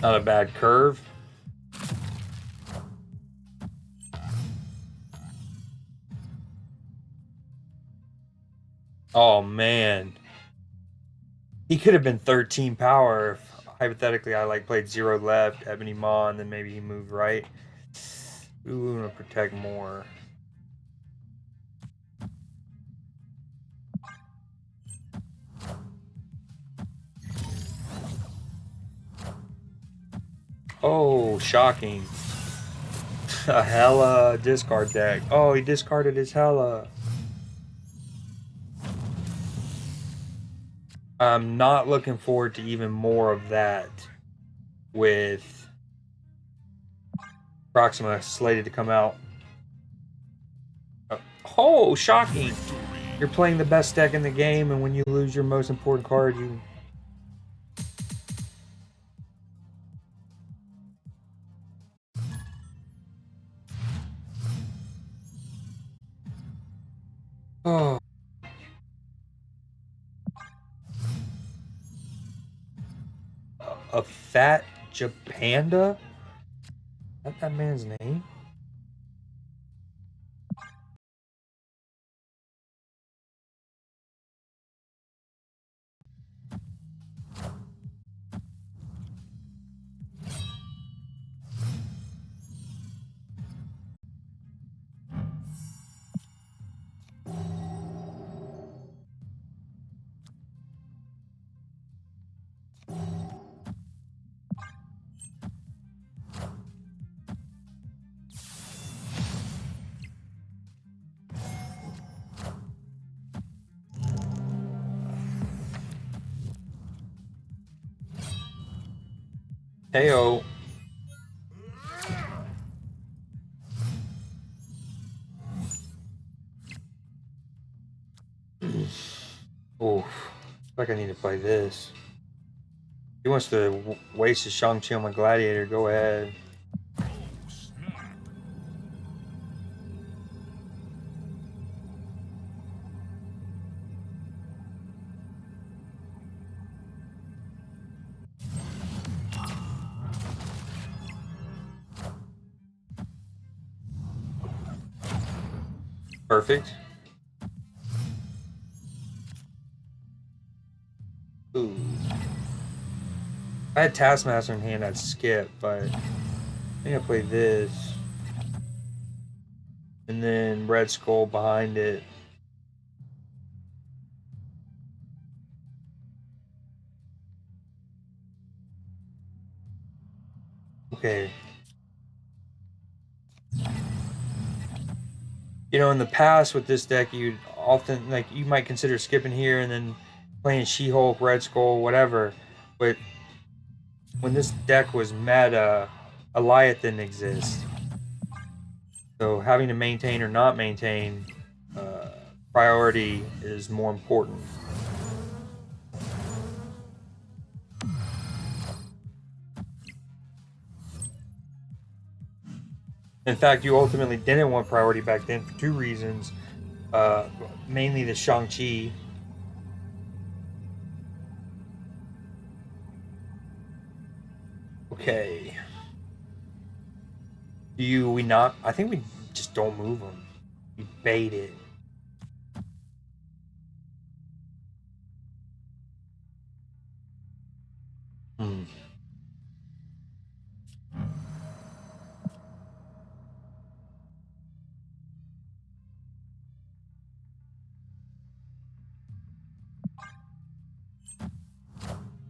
Not a bad curve. Oh man. He could have been 13 power if hypothetically I like played 0 left, Ebony Maw, and then maybe he moved right. We want to protect more. Oh, shocking. A hella discard deck. Oh, he discarded his hella. I'm not looking forward to even more of that with Proxima slated to come out. Oh, shocking. You're playing the best deck in the game, and when you lose your most important card, you... Oh. A fat Japanda? Is that man's name? Heyo. Oof. Like I need to play this. He wants to waste his Shang-Chi on my Gladiator. Go ahead. Perfect. Ooh. I had Taskmaster in hand, I'd skip, but I think I play this. And then Red Skull behind it. Okay. You know, in the past with this deck, you'd often, like, you might consider skipping here and then playing She-Hulk, Red Skull, whatever. But when this deck was meta, Eliath didn't exist. So having to maintain or not maintain priority is more important. In fact, you ultimately didn't want priority back then for two reasons. Mainly the Shang-Chi. Okay. We not? I think we just don't move them. We bait it. Hmm.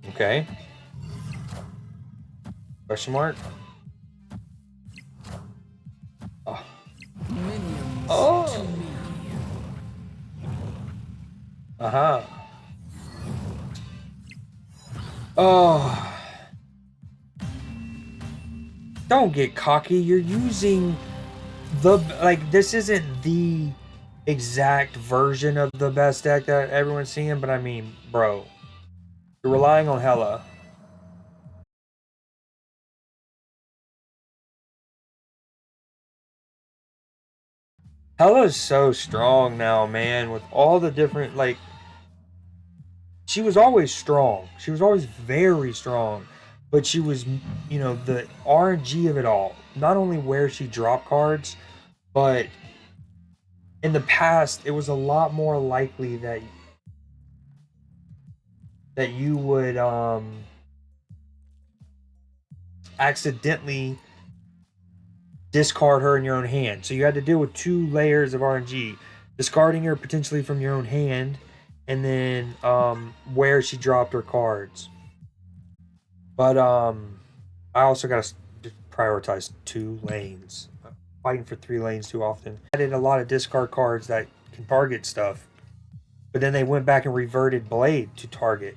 Okay. Question mark? Oh. Oh. Uh-huh. Oh. Don't get cocky. You're using the, like, this isn't the exact version of the best deck that everyone's seeing, but I mean, bro, you're relying on Hela. Hela's so strong now, man, with all the different, like, she was always strong. She was always very strong, but she was, you know, the RNG of it all. Not only where she dropped cards, but in the past, it was a lot more likely that you would accidentally discard her in your own hand. So you had to deal with 2 layers of RNG, discarding her potentially from your own hand, and then where she dropped her cards. But I also got to prioritize 2 lanes. I'm fighting for 3 lanes too often. I added a lot of discard cards that can target stuff, but then they went back and reverted Blade to target.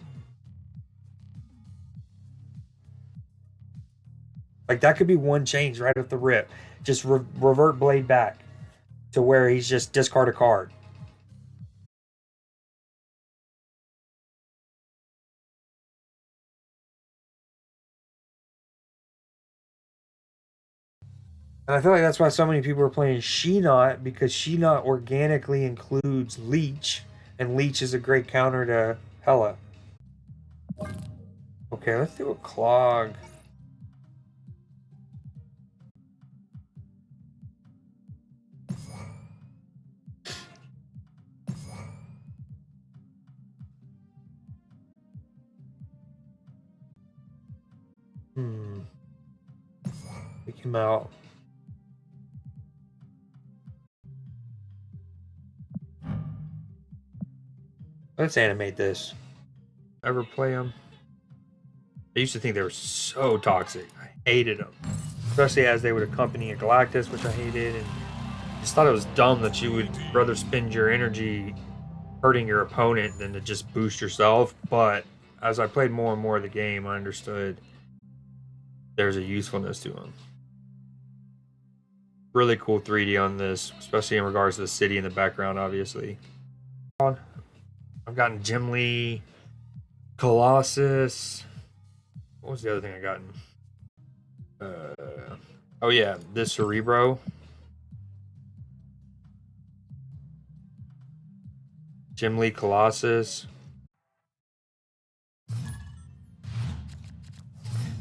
Like, that could be one change right off the rip. Just revert Blade back to where he's just discard a card. And I feel like that's why so many people are playing She-Not, because She-Not organically includes Leech, and Leech is a great counter to Hela. Okay, let's do a Clog. Take him out. Let's animate this. Ever play them? I used to think they were so toxic. I hated them. Especially as they would accompany a Galactus, which I hated, and just thought it was dumb that you would rather spend your energy hurting your opponent than to just boost yourself. But as I played more and more of the game, I understood there's a usefulness to them. Really cool 3D on this, especially in regards to the city in the background, obviously. I've gotten Gimli, Colossus. What was the other thing I gotten? Oh yeah, this Cerebro. Gimli, Colossus.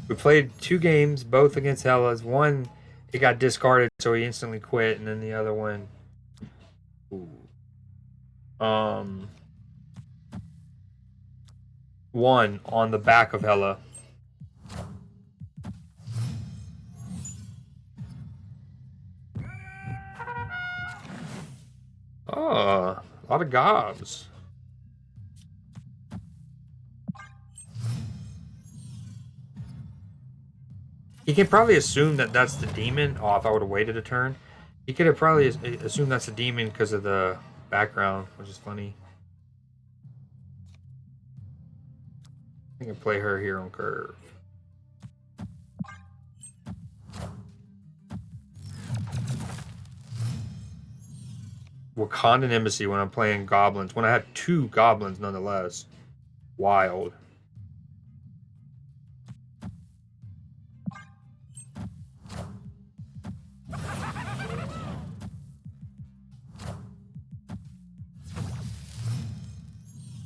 We played 2 games, both against Hellas. One, it got discarded, so he instantly quit, and then the other one, won on the back of Hela. Oh, a lot of gobs. He can probably assume that that's the demon. Oh, if I would have waited a turn, he could have probably assumed that's the demon because of the background, which is funny. I can play her here on curve. Wakandan Embassy when I'm playing goblins. When I have 2 goblins, nonetheless. Wild.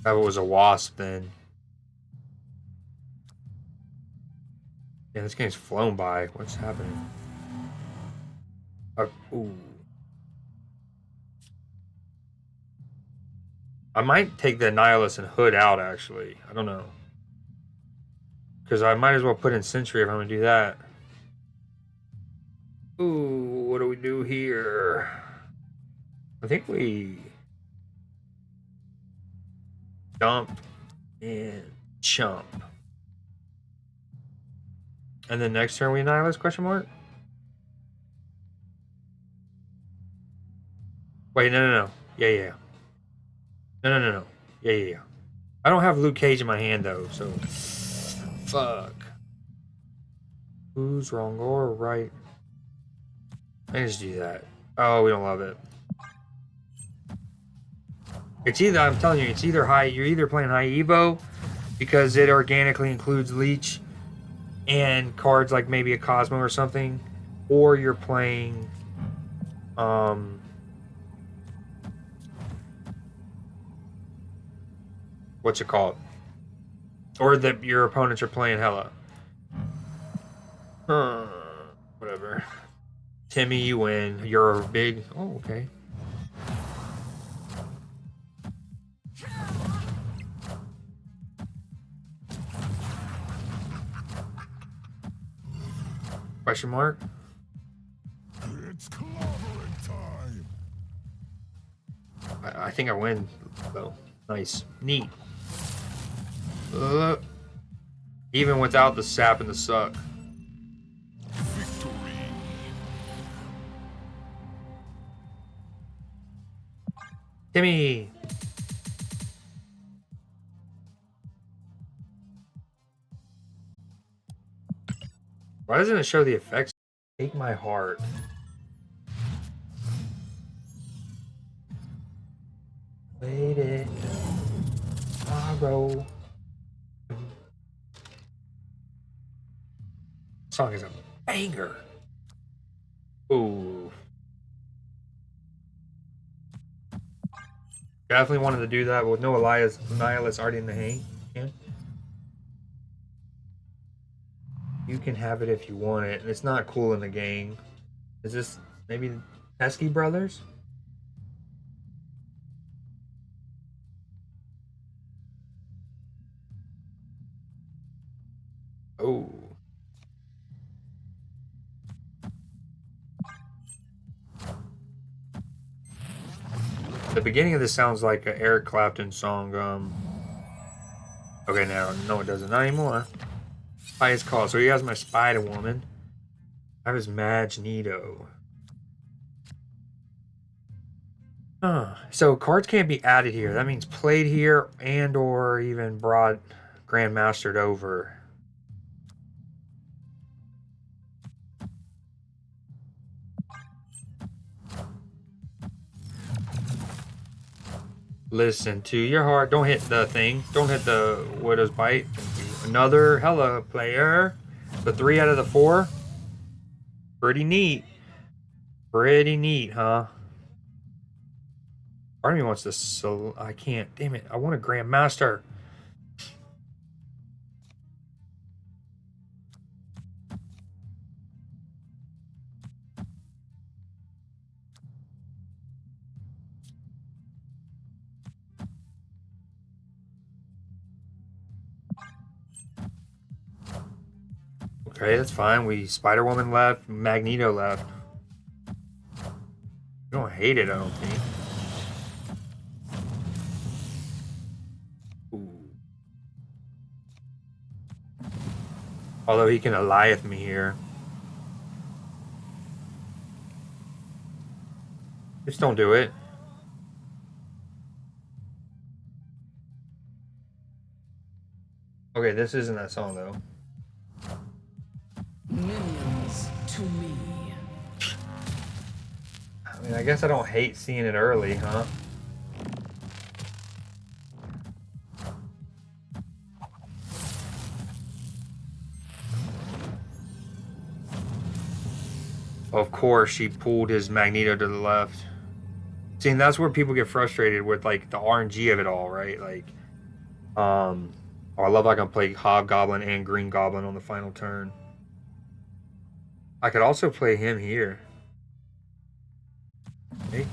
That was a wasp then. Yeah, this game's flown by. What's happening? Ooh. I might take the Nihilus and Hood out, actually. I don't know. Because I might as well put in Sentry if I'm going to do that. Ooh, what do we do here? I think we dump and chump. And then next turn we Nihilus, question mark? Wait, no. Yeah. No. Yeah. I don't have Luke Cage in my hand though, so fuck. Who's wrong or right? I just do that. Oh, we don't love it. It's either, I'm telling you, it's either high. You're either playing high Evo because it organically includes Leech and cards like maybe a Cosmo or something, or you're playing what's it called? Or that your opponents are playing Hella. Whatever. Timmy, you win. You're a big. Oh, okay. Question mark? It's clobbering time. I think I win, though. Nice. Neat. Even without the sap and the suck. Victory. Timmy! Why doesn't it show the effects? Take my heart. Wait it. Tomorrow. Song is a banger. Ooh. Definitely wanted to do that, but with no Nihilus already in the hand. You can have it if you want it, and it's not cool in the game. Is this maybe Pesky Brothers? Oh. The beginning of this sounds like an Eric Clapton song. Okay, now no, it doesn't. Not anymore. Highest call. So he has my Spider Woman. I have his Magneto. So cards can't be added here. That means played here and or even brought Grandmastered over. Listen to your heart. Don't hit the thing. Don't hit the Widow's Bite. Another Hella player. The 3 out of the 4. Pretty neat. Pretty neat, huh? Part of me wants to I can't. Damn it. I want a Grandmaster. Okay, that's fine. We Spider-Woman left, Magneto left. You don't hate it, I don't think. Ooh. Although he can Eliath me here. Just don't do it. Okay, this isn't that song though. Minions to me. I mean, I guess I don't hate seeing it early, huh? Of course, she pulled his Magneto to the left. See, and that's where people get frustrated with like the RNG of it all, right? Like, oh, I love I can play Hobgoblin and Green Goblin on the final turn. I could also play him here. Okay.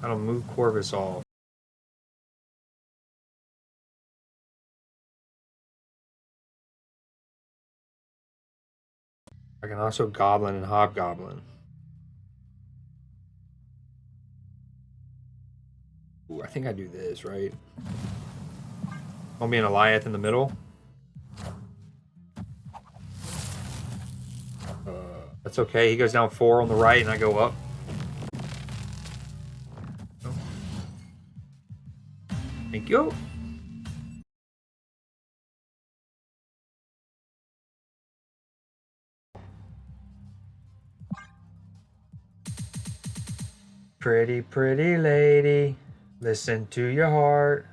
That'll move Corvus off. I can also Goblin and Hobgoblin. Ooh, I think I do this, right? I'll be an Eliath in the middle. That's okay. He goes down 4 on the right, and I go up. Thank you. Pretty, pretty lady, listen to your heart.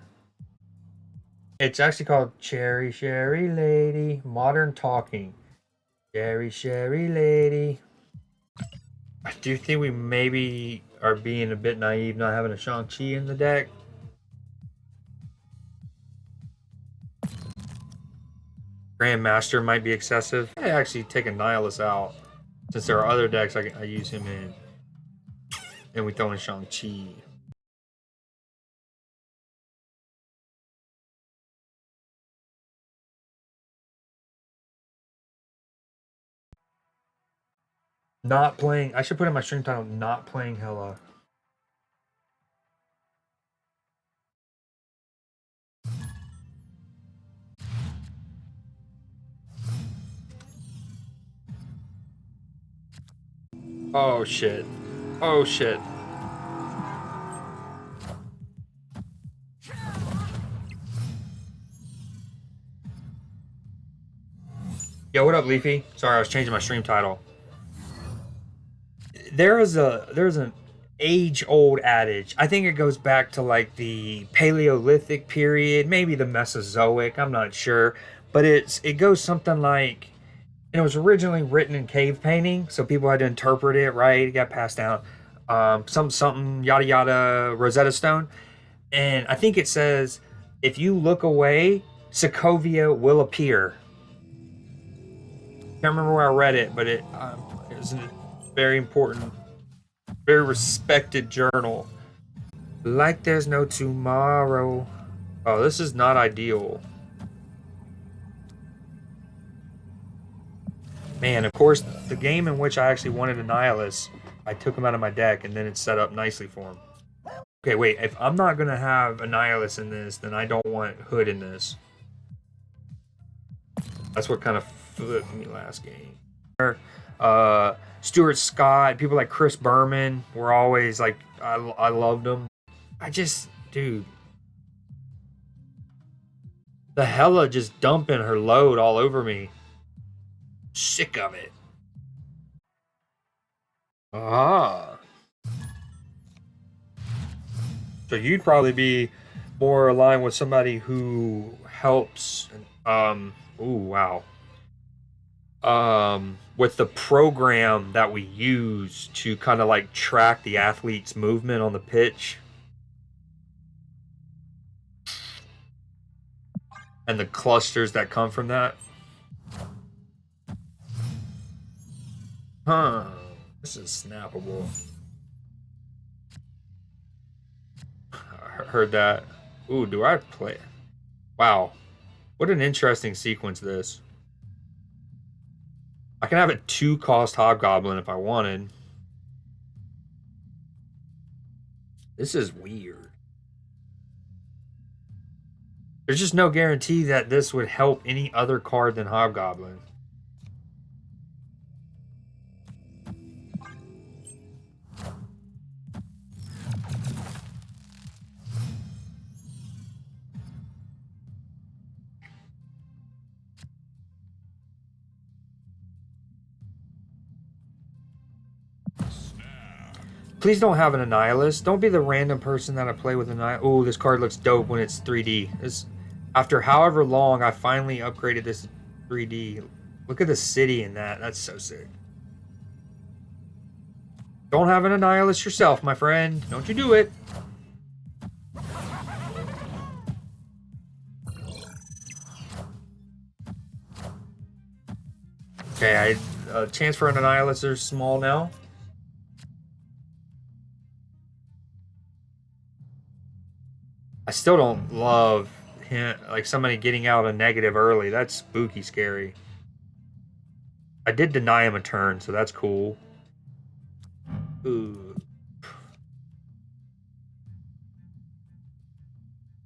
It's actually called Cherry, Cherry Lady, Modern Talking. Cherry, Cherry Lady. I do think we maybe are being a bit naive not having a Shang-Chi in the deck. Grandmaster might be excessive. I actually take a Nihilus out since there are other decks I use him in. And we throw in Shang-Chi. Not playing. I should put in my stream title, not playing Hella. Oh shit. Oh shit. Yo, what up, Leafy? Sorry, I was changing my stream title. There's an age-old adage. I think it goes back to like the Paleolithic period, maybe the Mesozoic. I'm not sure, but it goes something like, and it was originally written in cave painting, so people had to interpret it, right? It got passed down. Something yada yada Rosetta Stone, and I think it says, if you look away, Sokovia will appear. Can't remember where I read it, but it was a very important, very respected journal. Like there's no tomorrow. Oh, this is not ideal. Man, of course, the game in which I actually wanted a Nihilus, I took him out of my deck, and then it's set up nicely for him. Okay, wait, if I'm not going to have a Nihilus in this, then I don't want Hood in this. That's what kind of flipped me last game. Stuart Scott, people like Chris Berman were always like, I loved them. Dude. The Hella just dumping her load all over me. Sick of it. Ah. So you'd probably be more aligned with somebody who helps. Ooh, wow. With the program that we use to kind of like track the athlete's movement on the pitch. And the clusters that come from that. Huh. This is snappable. I heard that. Ooh, do I play? Wow. What an interesting sequence this. I can have a 2-cost Hobgoblin if I wanted. This is weird. There's just no guarantee that this would help any other card than Hobgoblin. Please don't have an Annihilus. Don't be the random person that I play with Annihilus. Oh, this card looks dope when it's 3D. After however long, I finally upgraded this 3D. Look at the city in that. That's so sick. Don't have an Annihilus yourself, my friend. Don't you do it. Okay, chance for an Annihilus are small now. I still don't love him, like somebody getting out a negative early. That's spooky scary. I did deny him a turn, so that's cool. Ooh.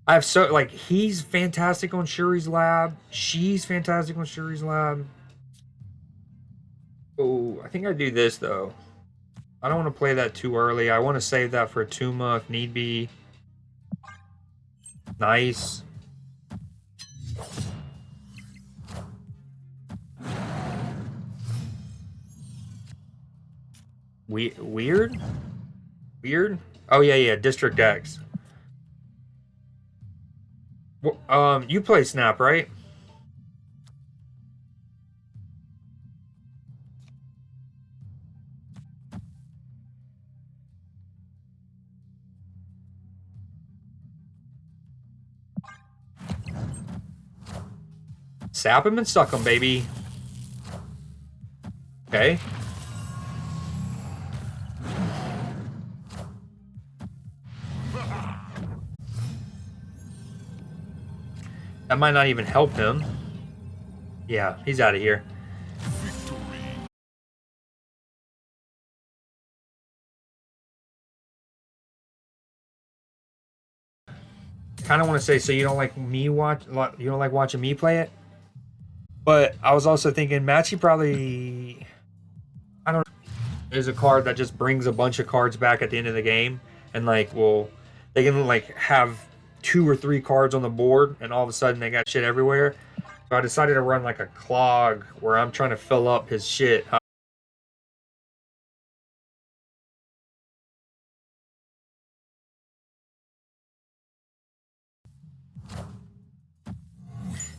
I have so like he's fantastic on Shuri's Lab. She's fantastic on Shuri's Lab. Oh, I think I do this though. I don't want to play that too early. I want to save that for a Tuma if need be. Nice. Weird? Weird? Oh, yeah, yeah. District X. You play Snap, right? Sap him and suck him, baby. Okay. That might not even help him. Yeah, he's out of here. Kind of want to say, so you don't like you don't like watching me play it? But I was also thinking Matchy probably, I don't know, is a card that just brings a bunch of cards back at the end of the game, and like, well, they can like have 2 or 3 cards on the board, and all of a sudden they got shit everywhere. So I decided to run like a clog where I'm trying to fill up his shit.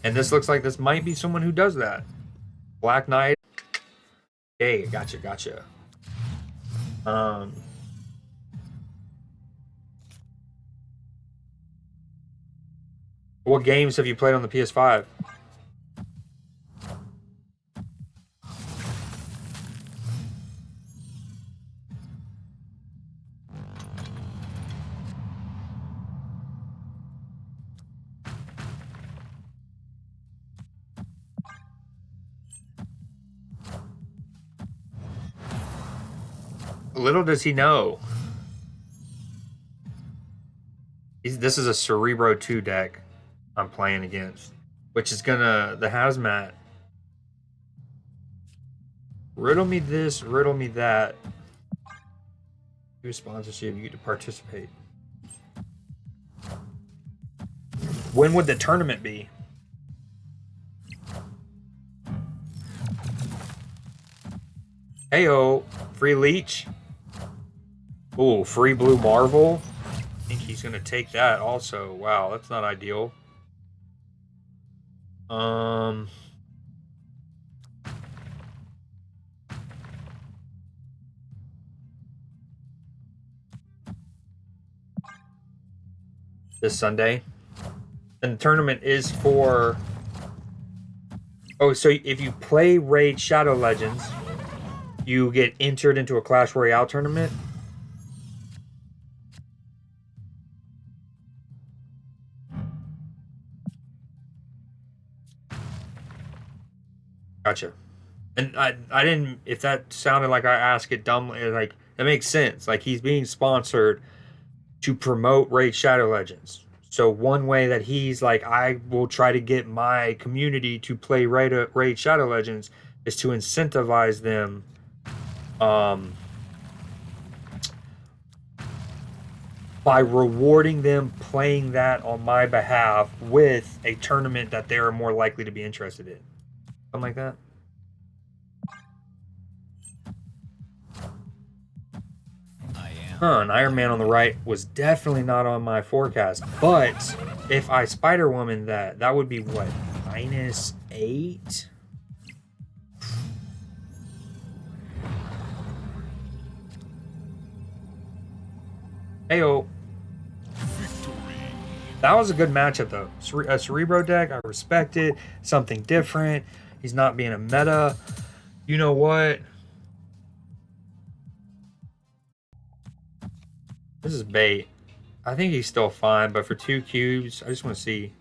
And this looks like this might be someone who does that. Black Knight. Okay, gotcha. What games have you played on the PS5? Little does he know. This is a Cerebro 2 deck I'm playing against, which is gonna, the Hazmat. Riddle me this, riddle me that. Do sponsorship, you get to participate. When would the tournament be? Heyo, free Leech. Ooh, free Blue Marvel. I think he's gonna take that also. Wow, that's not ideal. This Sunday. And the tournament is for... Oh, so if you play Raid Shadow Legends, you get entered into a Clash Royale tournament. Gotcha. And I didn't, if that sounded like I asked it dumbly, like, that makes sense. Like, he's being sponsored to promote Raid Shadow Legends. So one way that he's like, I will try to get my community to play Raid Shadow Legends is to incentivize them by rewarding them playing that on my behalf with a tournament that they are more likely to be interested in. Something like that. An Iron Man on the right was definitely not on my forecast. But if I Spider Woman that would be what? -8? Heyo. That was a good matchup though. A Cerebro deck, I respect it. Something different. He's not being a meta. You know what? This is bait. I think he's still fine, but for 2 cubes, I just want to see.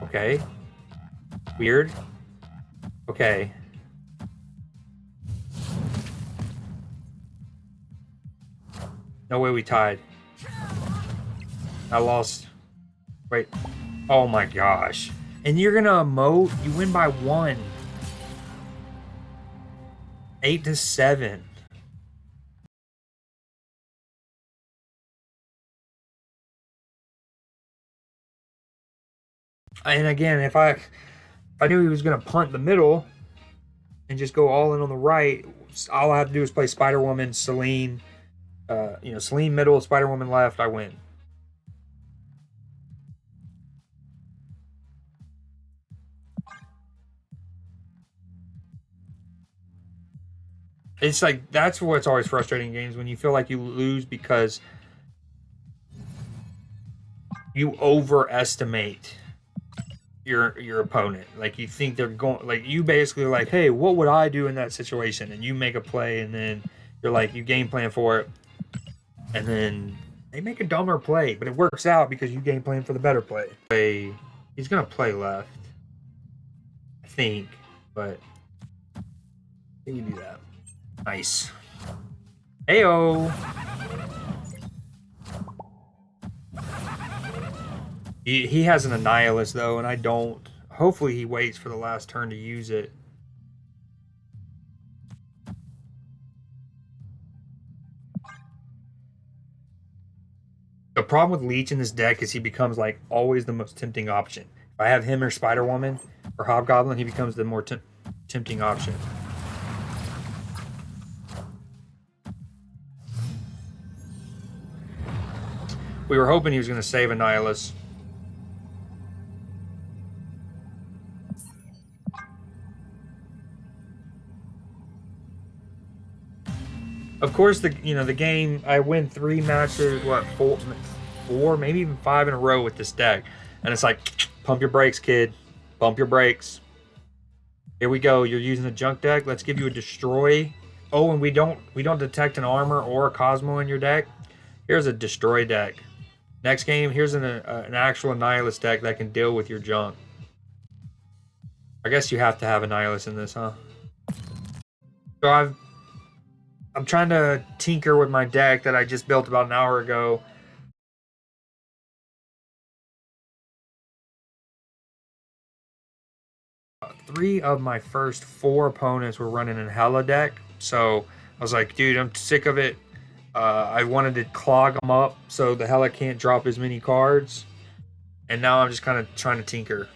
Okay. Weird. Okay. No way we tied. I lost. Wait. Oh my gosh. And you're gonna emote? You win by 1. 8-7. And again, if I knew he was going to punt the middle and just go all in on the right, all I have to do is play Spider Woman, Celine, Celine middle, Spider Woman left. I win. It's like that's what's always frustrating in games when you feel like you lose because you overestimate your opponent. Like you think they're going, like you basically like, hey, what would I do in that situation? And you make a play, and then you're like, you game plan for it, and then they make a dumber play, but it works out because you game plan for the better play. He's gonna play left, I think, but you can do that. Nice. Heyo. He has an Annihilus though, and I don't. Hopefully he waits for the last turn to use it. The problem with Leech in this deck is he becomes like always the most tempting option. If I have him or Spider Woman or Hobgoblin, he becomes the more tempting option. We were hoping he was going to save Annihilus. Of course, the game. I win 3 matches. What, four, maybe even 5 in a row with this deck, and it's like, pump your brakes, kid. Pump your brakes. Here we go. You're using a junk deck. Let's give you a destroy. Oh, and we don't detect an armor or a Cosmo in your deck. Here's a destroy deck. Next game, here's an actual Annihilus deck that can deal with your junk. I guess you have to have Annihilus in this, huh? So I'm trying to tinker with my deck that I just built about an hour ago. Three of my first 4 opponents were running an Hella deck, so I was like, dude, I'm sick of it. I wanted to clog them up so the Hella can't drop as many cards, and now I'm just kind of trying to tinker.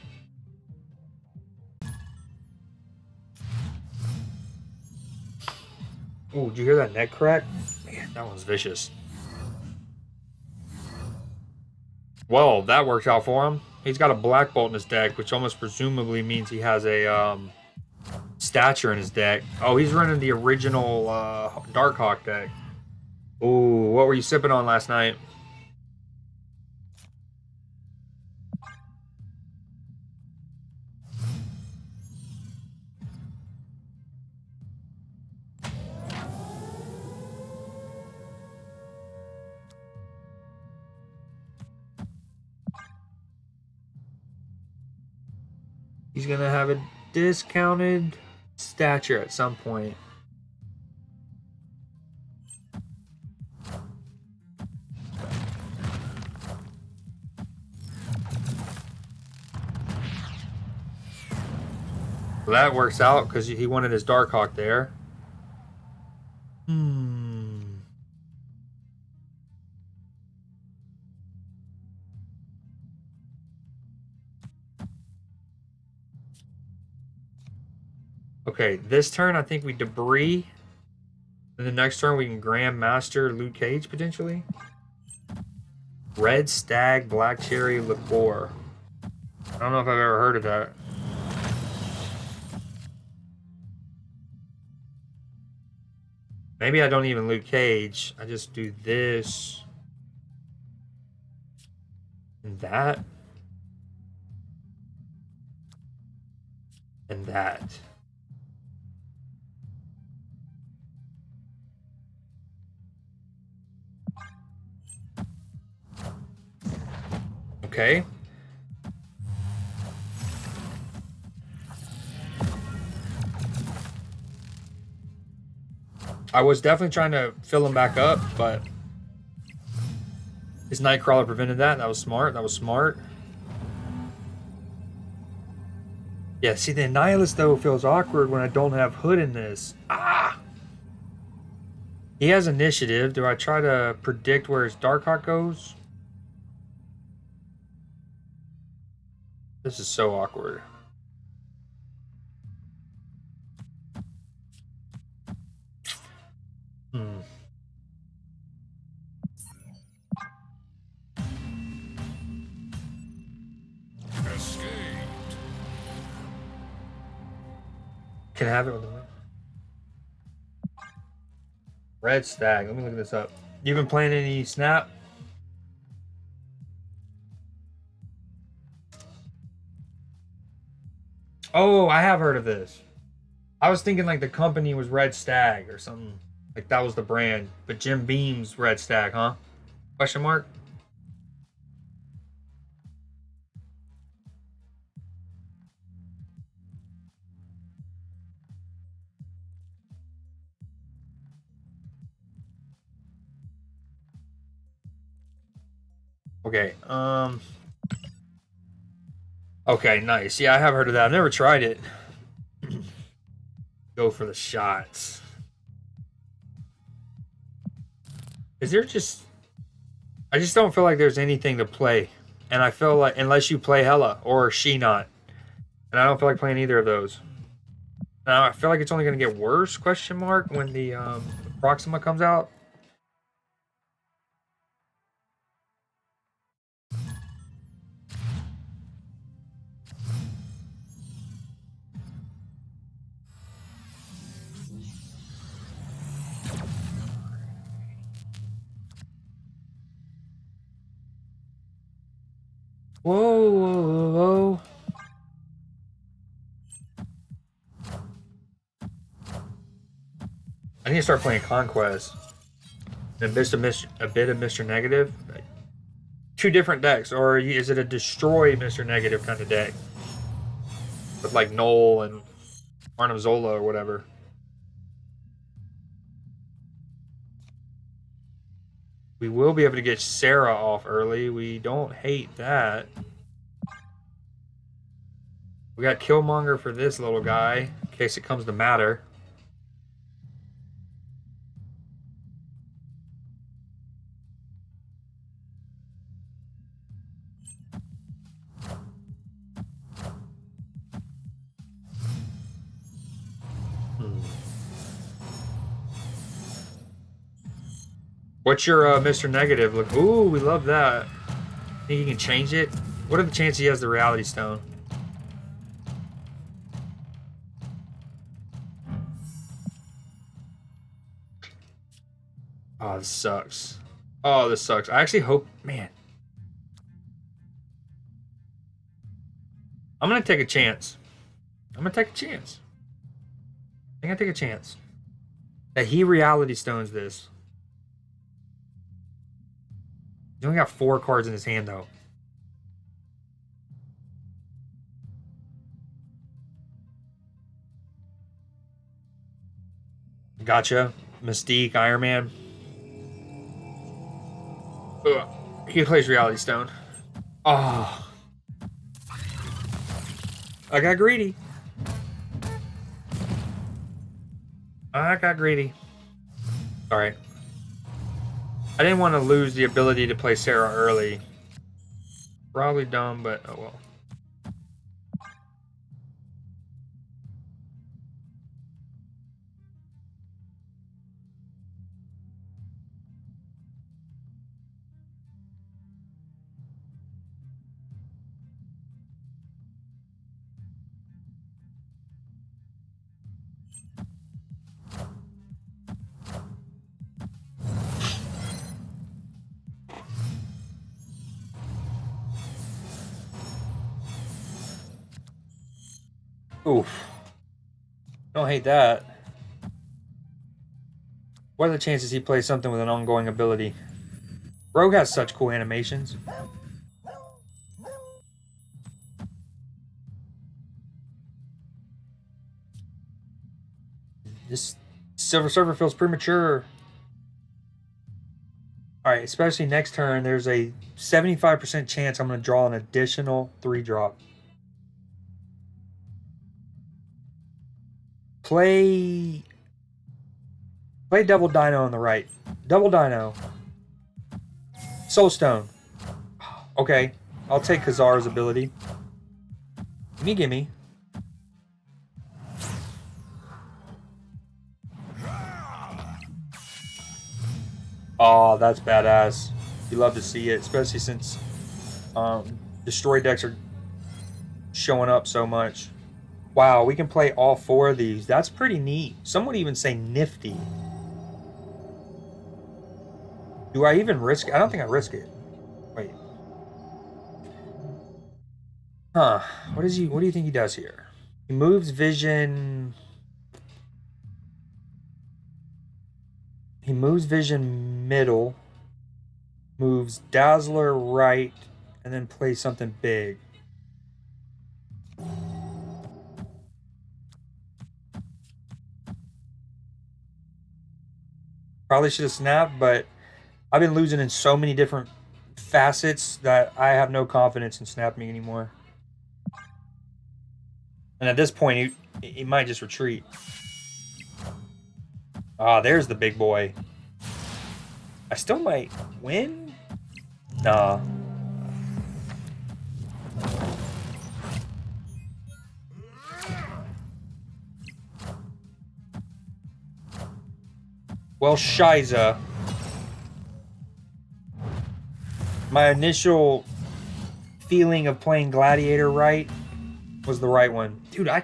Oh, did you hear that neck crack? Man, that one's vicious. Well, that worked out for him. He's got a Black Bolt in his deck, which almost presumably means he has a Stature in his deck. Oh, he's running the original Darkhawk deck. Ooh, what were you sipping on last night? He's gonna have a discounted Stature at some point. Well, that works out because he wanted his Darkhawk there. Okay, this turn I think we Debris. And the next turn we can Grandmaster Luke Cage potentially. Red Stag, Black Cherry, Liqueur. I don't know if I've ever heard of that. Maybe I don't even Luke Cage. I just do this. And that. And that. Okay. I was definitely trying to fill him back up, but his Nightcrawler prevented that. That was smart. That was smart. Yeah, see, the Annihilus, though, feels awkward when I don't have Hood in this. Ah! He has initiative. Do I try to predict where his Darkhawk goes? This is so awkward. Hmm. Escaped. Can I have it with the win? Red Stag. Let me look this up. You been playing any Snap? Oh, I have heard of this. I was thinking like the company was Red Stag or something. Like that was the brand. But Jim Beam's Red Stag, huh? Question mark? Okay, okay, nice. Yeah, I have heard of that. I've never tried it. Go for the shots. Is there just... I just don't feel like there's anything to play. And I feel like, unless you play Hella or She Not. And I don't feel like playing either of those. Now, I feel like it's only going to get worse, question mark, when the Proxima comes out. Whoa, whoa, whoa. I need to start playing Conquest. And a bit of Mr. Negative. Two different decks, or is it a destroy Mr. Negative kind of deck? With like Noel and Arnim Zola or whatever. We will be able to get Sarah off early. We don't hate that. We got Killmonger for this little guy, in case it comes to matter. What's your Mr. Negative look? Ooh, we love that. Think you can change it? What are the chances he has the Reality Stone? Oh, this sucks. Oh, this sucks. I actually hope... Man. I'm going to take a chance. I'm going to take a chance. I'm going to take a chance. That he Reality Stones this. He's only got 4 cards in his hand, though. Gotcha. Mystique, Iron Man. Ugh. He plays Reality Stone. Oh. I got greedy. I got greedy. Alright. I didn't want to lose the ability to play Sarah early. Probably dumb, but oh well. Oof. Don't hate that. What are the chances he plays something with an ongoing ability? Rogue has such cool animations. This Silver Surfer feels premature. Alright, especially next turn, there's a 75% chance I'm going to draw an additional 3-drop. Play Double Dino on the right. Double Dino. Soul Stone. Okay, I'll take Kazar's ability. Gimme. Oh, that's badass. You love to see it, especially since destroy decks are showing up so much. Wow, we can play all 4 of these. That's pretty neat. Some would even say nifty. Do I even risk it? I don't think I risk it. Wait. Huh. What do you think he does here? He moves vision. He moves vision middle. Moves Dazzler right, and then plays something big. Probably should have snapped, but I've been losing in so many different facets that I have no confidence in snapping anymore. And at this point, he might just retreat. Ah, there's the big boy. I still might win? Nah. Well, Shiza. My initial feeling of playing Gladiator right was the right one. Dude, I'm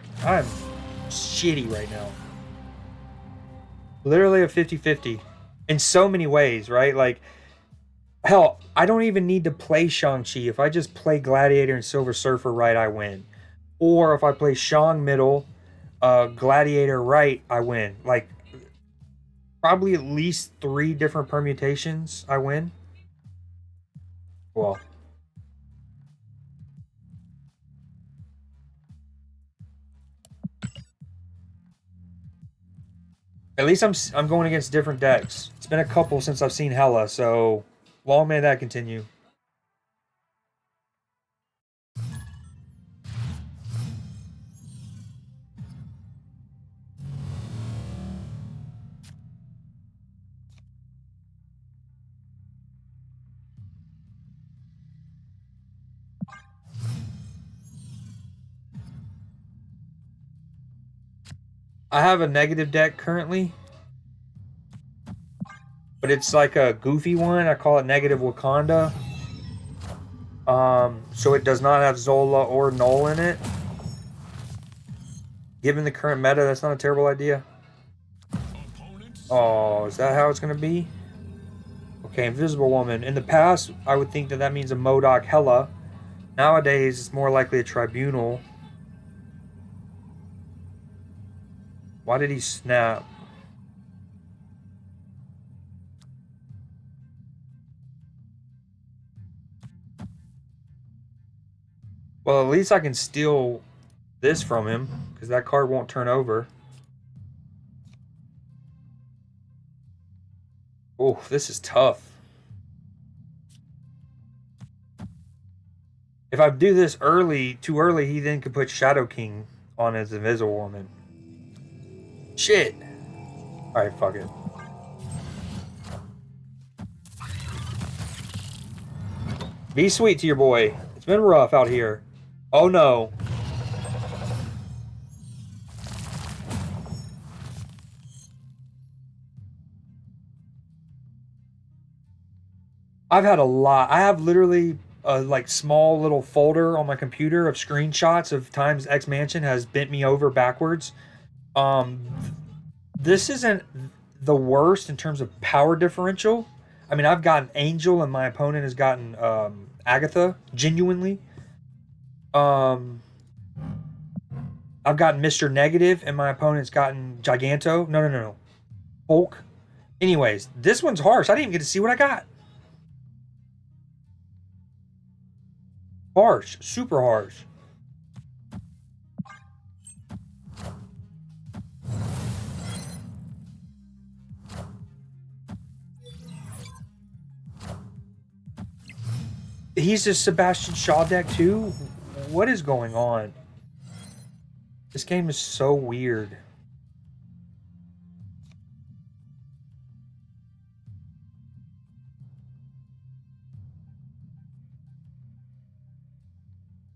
shitty right now. Literally a 50-50. In so many ways, right? Like, hell, I don't even need to play Shang-Chi. If I just play Gladiator and Silver Surfer right, I win. Or if I play Shang middle, Gladiator right, I win. Like, probably at least 3 different permutations, I win. Well, at least I'm going against different decks. It's been a couple since I've seen Hella, so long may that continue. I have a negative deck currently, but it's like a goofy one. I call it Negative Wakanda. So it does not have Zola or Null in it. Given the current meta, that's not a terrible idea. Oh, is that how it's going to be? Okay, Invisible Woman. In the past, I would think that that means a MODOK Hella. Nowadays, it's more likely a Tribunal. Why did he snap? Well, at least I can steal this from him, because that card won't turn over. Oh, this is tough. If I do this too early, he then could put Shadow King on his Invisible Woman. Shit. Alright, fuck it. Be sweet to your boy. It's been rough out here. Oh no. I've had a lot. I have literally a like small little folder on my computer of screenshots of times X Mansion has bent me over backwards. Um, this isn't the worst in terms of power differential. I mean, I've gotten Angel and my opponent has gotten Agatha, genuinely. Um, I've gotten Mr. Negative and my opponent's gotten Giganto. No. Hulk. Anyways, this one's harsh. I didn't even get to see what I got. Harsh. Super harsh. He's a Sebastian Shaw deck too? What is going on? This game is so weird.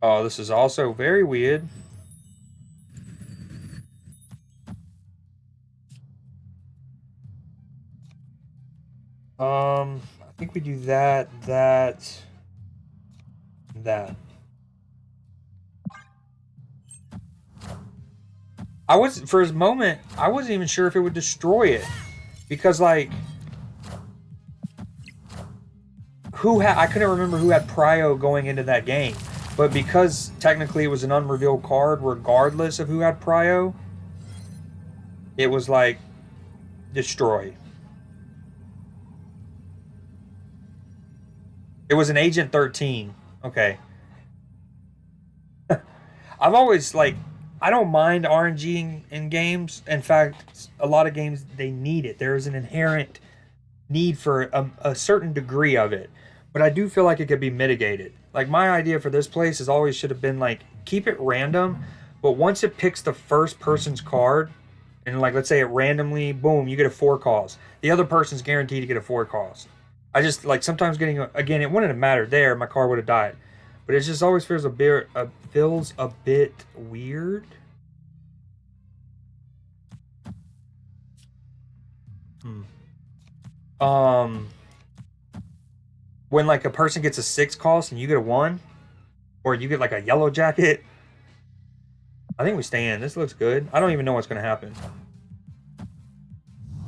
Oh, this is also very weird. I think we do that. I was, for a moment, I wasn't even sure if it would destroy it. Because, like, I couldn't remember who had Prio going into that game. But because technically it was an unrevealed card, regardless of who had Prio, it was like, destroy. It was an Agent 13. Okay. I've always, like, I don't mind RNG in games. In fact, a lot of games, they need it. There is an inherent need for a certain degree of it. But I do feel like it could be mitigated. Like, my idea for this place is always should have been, like, keep it random. But once it picks the first person's card, and, like, let's say it randomly, boom, you get a 4 cost. The other person's guaranteed to get a 4 cost. I just, like, sometimes getting, again, it wouldn't have mattered there. My card would have died. But it just always feels a bit weird. When, like, a person gets a 6 cost and you get a 1, or you get, like, a yellow jacket. I think we stay in. This looks good. I don't even know what's going to happen.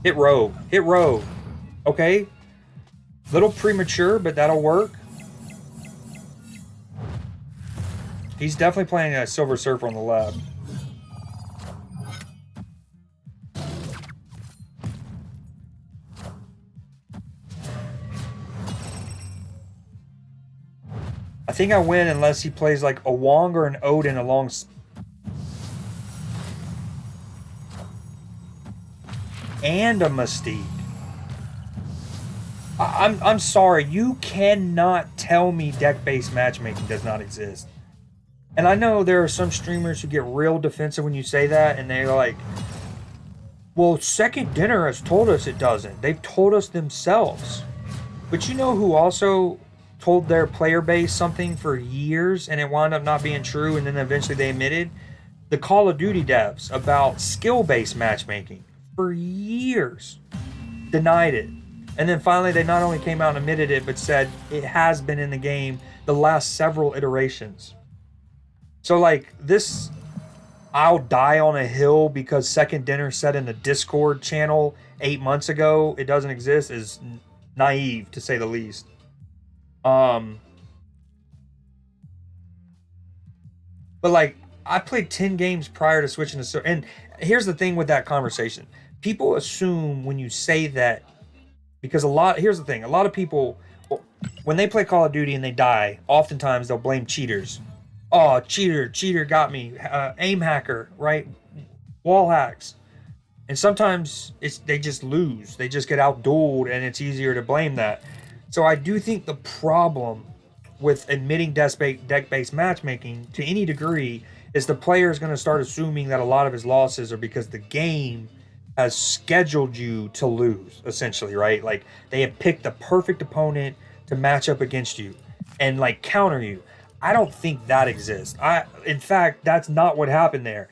Hit rogue. Hit rogue. Okay. Little premature, but that'll work. He's definitely playing a Silver Surfer on the left. I think I win unless he plays like a Wong or an Odin along. And a Mystique. I'm sorry, you cannot tell me deck-based matchmaking does not exist. And I know there are some streamers who get real defensive when you say that, and they're like, well, Second Dinner has told us it doesn't. They've told us themselves. But you know who also told their player base something for years, and it wound up not being true, and then eventually they admitted? The Call of Duty devs about skill-based matchmaking. For years. Denied it. And then finally they not only came out and admitted it, but said it has been in the game the last several iterations. So, like, this I'll die on a hill because Second Dinner said in the Discord channel 8 months ago it doesn't exist is naive, to say the least. But, like, I played 10 games prior to switching to... And here's the thing with that conversation. People assume when you say that, because here's the thing, a lot of people, when they play Call of Duty and they die, oftentimes they'll blame cheaters. Oh, cheater got me, aim hacker, right? Wall hacks. And sometimes they just lose. They just get outdueled, and it's easier to blame that. So I do think the problem with admitting deck-based matchmaking to any degree is the player is going to start assuming that a lot of his losses are because the game has scheduled you to lose, essentially, right? Like, they have picked the perfect opponent to match up against you and, like, counter you. I don't think that exists. In fact, that's not what happened there.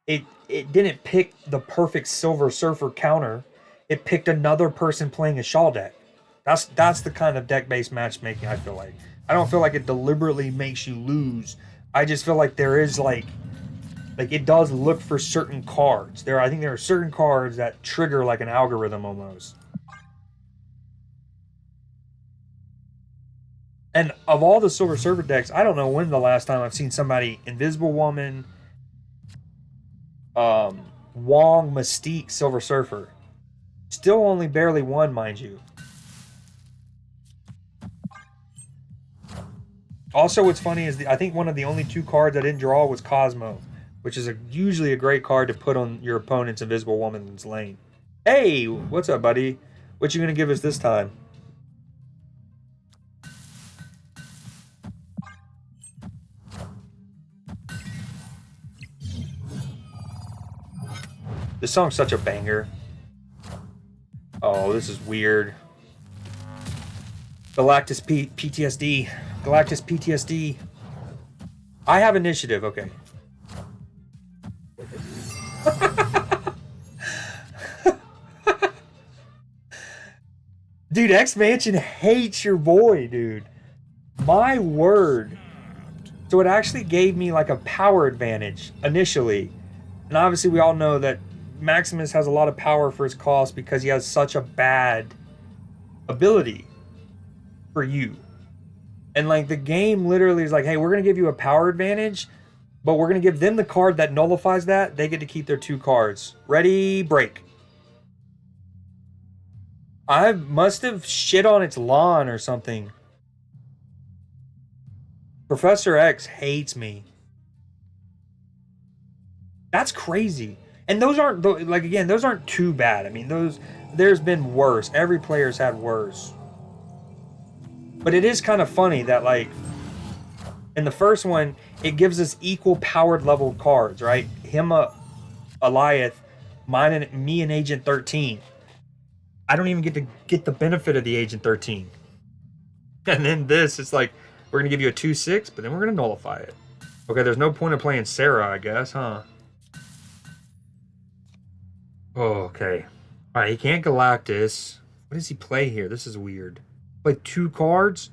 It didn't pick the perfect Silver Surfer counter. It picked another person playing a Shaw deck. That's the kind of deck-based matchmaking I feel like. I don't feel like it deliberately makes you lose. I just feel like there is, like it does look for certain cards. I think there are certain cards that trigger like an algorithm almost. And of all the Silver Surfer decks, I don't know when the last time I've seen somebody Invisible Woman, Wong, Mystique, Silver Surfer. Still only barely won, mind you. Also, what's funny is I think one of the only 2 cards I didn't draw was Cosmo, which is usually a great card to put on your opponent's Invisible Woman's lane. Hey, what's up, buddy? What you gonna give us this time? This song's such a banger. Oh, this is weird. Galactus PTSD. Galactus PTSD. I have initiative, okay. Dude, X-Mansion hates your boy, dude. My word. So it actually gave me like a power advantage initially. And obviously we all know that Maximus has a lot of power for his cost because he has such a bad ability for you. And like the game literally is like, hey, we're going to give you a power advantage, but we're going to give them the card that nullifies that. They get to keep their 2 cards. Ready, break. I must have shit on its lawn or something. Professor X hates me. That's crazy. And those aren't, like, again, those aren't too bad. I mean, there's been worse. Every player's had worse. But it is kind of funny that, like, in the first one, it gives us equal powered level cards, right? Him, Eliath, mine and me and Agent 13. I don't even get to get the benefit of the Agent 13. And then this, it's like, we're going to give you a 2/6, but then we're going to nullify it. Okay, there's no point of playing Sarah, I guess, huh? Oh, okay. Alright, he can't Galactus. What does he play here? This is weird. Play 2 cards?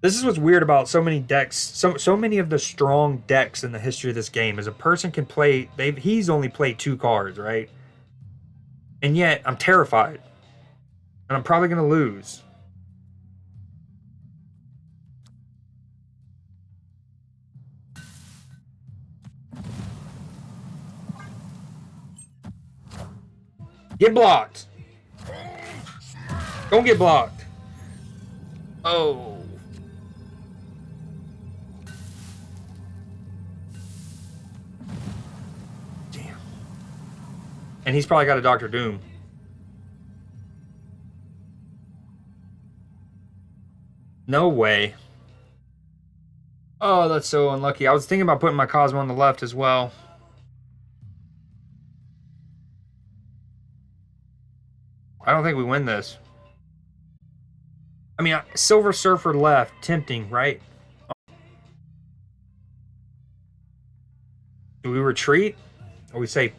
This is what's weird about so many decks. So many of the strong decks in the history of this game is a person can play. He's only played 2 cards, right? And yet I'm terrified, and I'm probably gonna lose. Get blocked. Don't get blocked. Oh. Damn. And he's probably got a Doctor Doom. No way. Oh, that's so unlucky. I was thinking about putting my Cosmo on the left as well. I don't think we win this. I mean, Silver Surfer left. Tempting, right? Do we retreat? Or we say,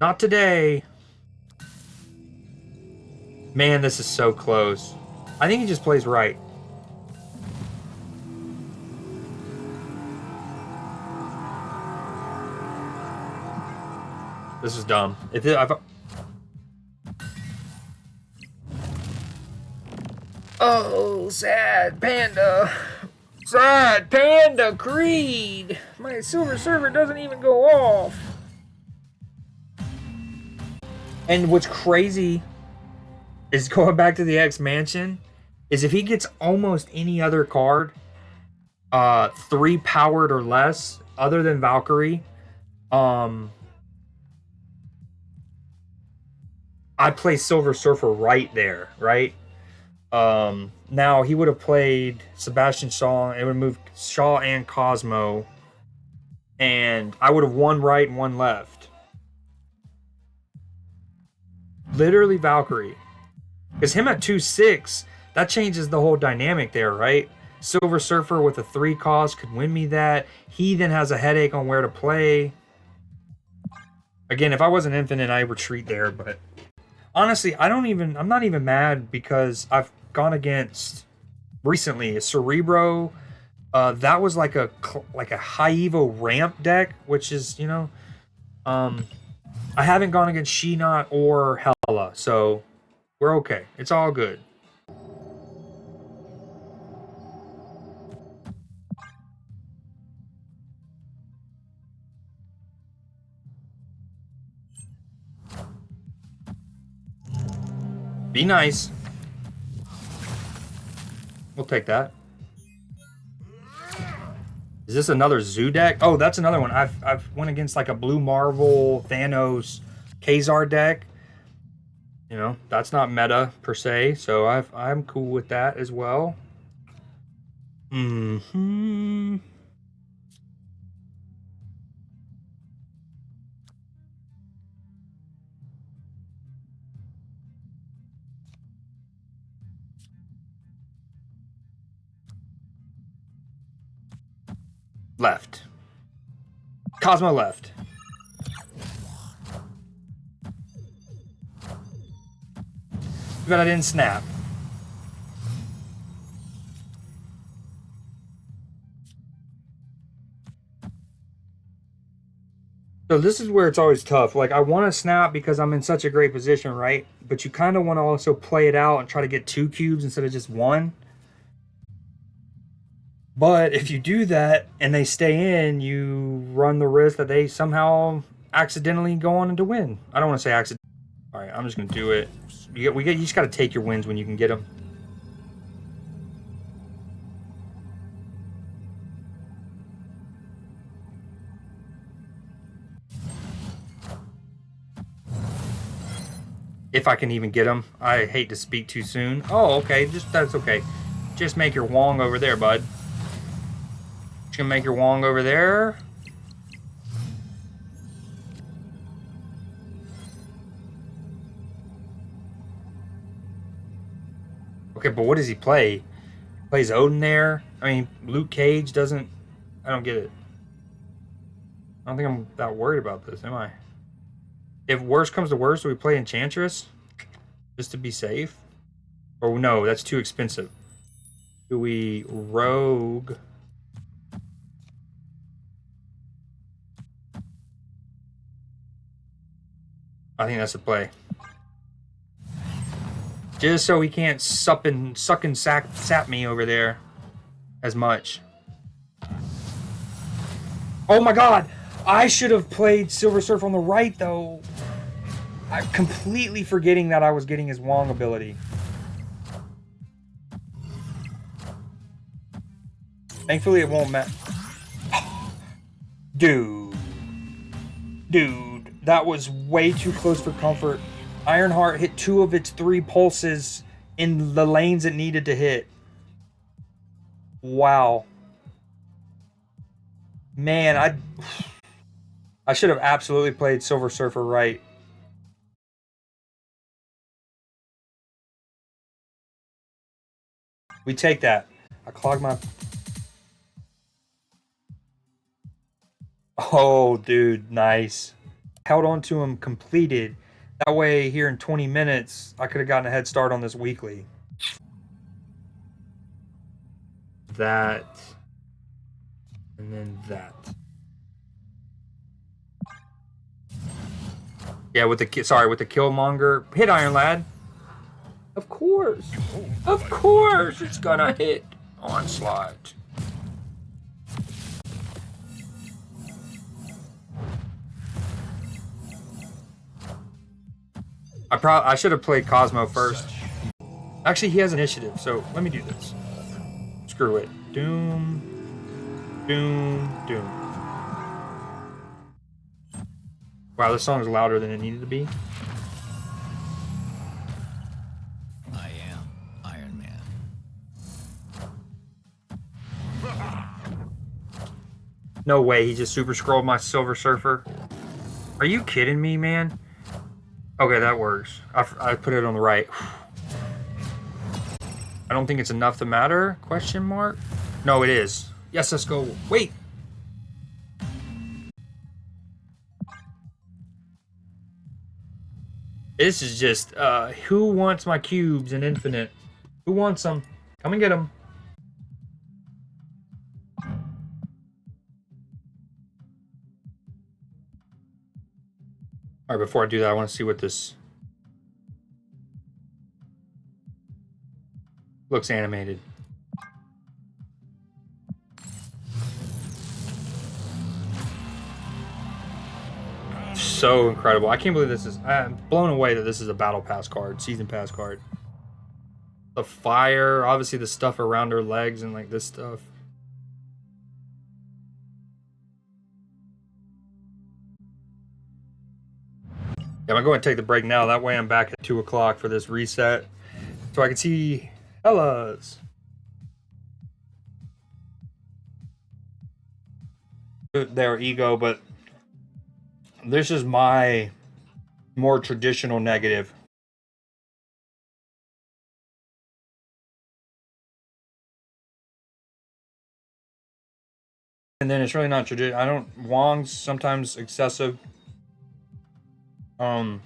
not today. Man, this is so close. I think he just plays right. This is dumb. Oh, sad panda. Sad panda Creed. My Silver Surfer doesn't even go off. And what's crazy is going back to the X Mansion is if he gets almost any other card, 3 powered or less, other than Valkyrie, I play Silver Surfer right there, right? Now he would have played Sebastian Shaw. It would have moved Shaw and Cosmo, and I would have won right and one left. Literally Valkyrie, because him at 2/6, that changes the whole dynamic there, right? Silver Surfer with a 3 cost could win me that. He then has a headache on where to play. Again, if I wasn't infinite, I retreat there, but honestly, I'm not even mad because I've gone against recently a Cerebro. That was like a high Evo ramp deck, which is, you know, I haven't gone against She-Not or Hella, so we're okay. It's all good. Be nice. We'll take that. Is this another Zoo deck? Oh, that's another one. I've went against like a Blue Marvel, Thanos, Kazar deck. You know, that's not meta per se, so I'm cool with that as well. Hmm. Left. Cosmo left. But I didn't snap. So this is where it's always tough. Like, I want to snap because I'm in such a great position, right? But you kind of want to also play it out and try to get 2 cubes instead of just 1. But if you do that and they stay in, you run the risk that they somehow accidentally go on to win. I don't want to say accident. All right, I'm just gonna do it. You just got to take your wins when you can get them. If I can even get them. I hate to speak too soon. Oh, okay. That's okay. Just make your Wong over there, bud. Just gonna make your Wong over there. Okay, but what does he play? He plays Odin there? I mean, Luke Cage doesn't... I don't get it. I don't think I'm that worried about this, am I? If worse comes to worse, do we play Enchantress? Just to be safe? Or no, that's too expensive. Do we Rogue? I think that's the play. Just so he can't suck and sap me over there as much. Oh my god! I should have played Silver Surf on the right, though. I'm completely forgetting that I was getting his Wong ability. Thankfully, it won't matter. Dude, that was way too close for comfort. Ironheart hit 2 of its 3 pulses in the lanes it needed to hit. Wow. Man, I should have absolutely played Silver Surfer right. We take that. I clogged my... Oh, dude, nice. Held on to him completed. That way, here in 20 minutes, I could have gotten a head start on this weekly. That. And then that. Yeah, with the Killmonger. Hit, Iron Lad. Of course. Of course it's gonna hit Onslaught. I should have played Cosmo first. Actually, he has initiative, so let me do this. Screw it. Doom. Wow, this song is louder than it needed to be. I am Iron Man. No way, he just super scrolled my Silver Surfer. Are you kidding me, man? Okay, that works. I put it on the right. I don't think it's enough to matter? Question mark? No, it is. Yes, let's go. Wait. This is just, who wants my cubes in Infinite? Who wants them? Come and get them. All right, before I do that, I want to see what this looks animated. So incredible. I can't believe this is... I'm blown away that this is a Battle Pass card, Season Pass card. The fire, obviously the stuff around her legs and like this stuff. Yeah, I'm going to take the break now. That way I'm back at 2 o'clock for this reset. So I can see Hellas. Their ego, but this is my more traditional negative. And then it's really not traditional. I don't. Wong's sometimes excessive. Um,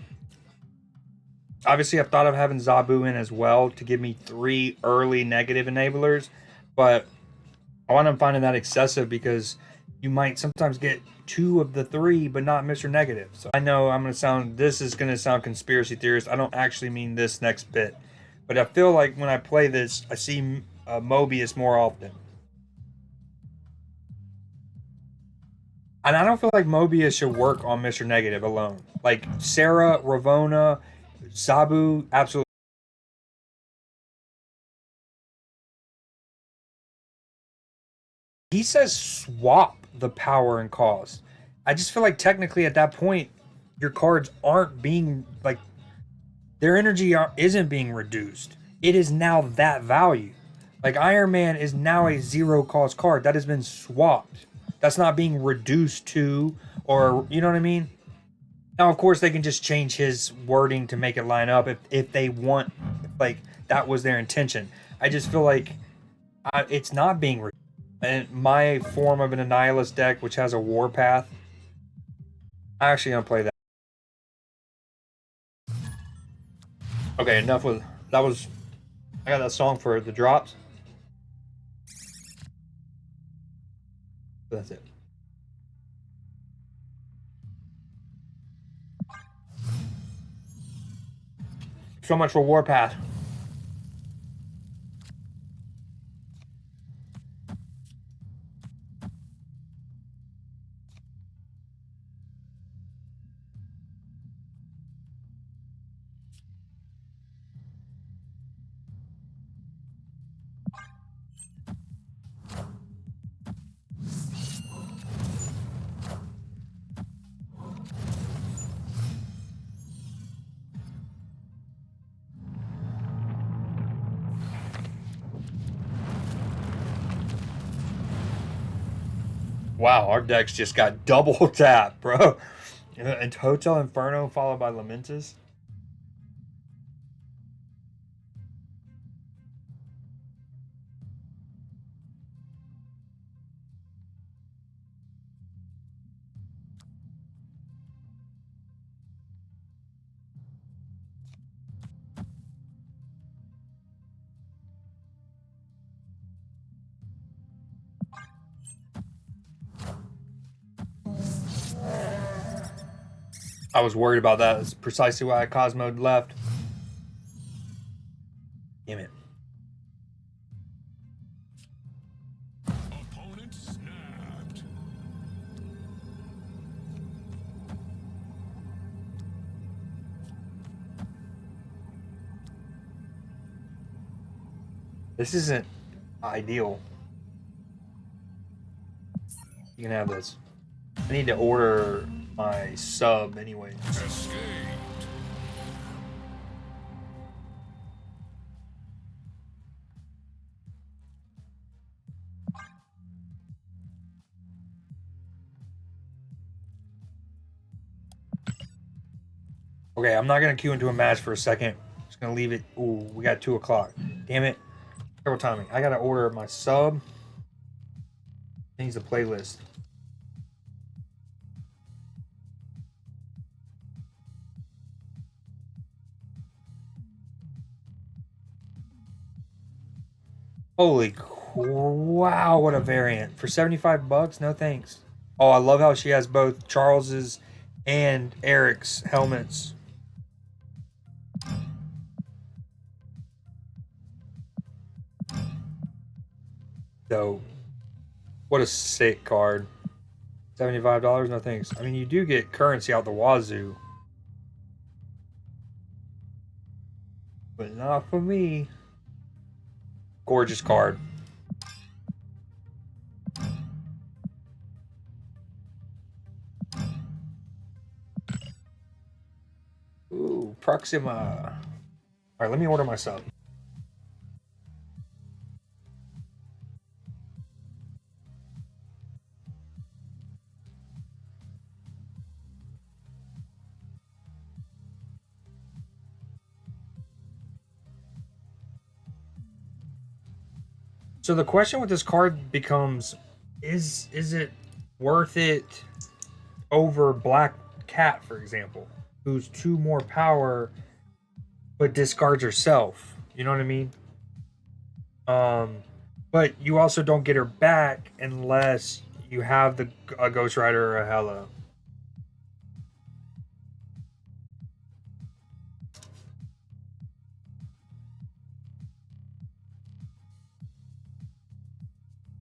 Obviously, I've thought of having Zabu in as well to give me 3 early negative enablers, but I want to finding that excessive because you might sometimes get 2 of the 3, but not Mr. Negative. So I know I'm gonna sound. This is gonna sound conspiracy theorist. I don't actually mean this next bit, but I feel like when I play this, I see Mobius more often. And I don't feel like Mobius should work on Mr. Negative alone. Like Sarah, Ravona, Zabu, absolutely. He says swap the power and cost. I just feel like technically at that point, your cards aren't being like their energy isn't being reduced. It is now that value. Like Iron Man is now a 0 cost card that has been swapped. That's not being reduced to, or you know what I mean? Now, of course, they can just change his wording to make it line up if they want, if, like that was their intention. I just feel like it's not being reduced. And my form of an Annihilus deck, which has a Warpath, I actually gonna play that. Okay, enough with that. Was I got that song for the drops? That's it. So much for Warpath. Wow, our decks just got double tapped, bro. And Hotel Inferno followed by Lamentus. I was worried about that. That's precisely why Cosmo left. Damn it. Opponent snapped. This isn't ideal. You can have this. I need to order my sub anyway. Escaped. Okay, I'm not gonna queue into a match for a second. Just gonna leave it. Ooh, we got 2 o'clock. Damn it. Terrible timing. I gotta order my sub. Needs a playlist. Holy wow, what a variant. For 75 bucks? No thanks. Oh, I love how she has both Charles's and Eric's helmets. So, what a sick card. $75? No thanks. I mean, you do get currency out the wazoo. But not for me. Gorgeous card. Ooh, Proxima. Alright, let me order my sub. So the question with this card becomes, is it worth it over Black Cat, for example, who's 2 more power but discards herself? You know what I mean? But you also don't get her back unless you have a Ghost Rider or a Hela.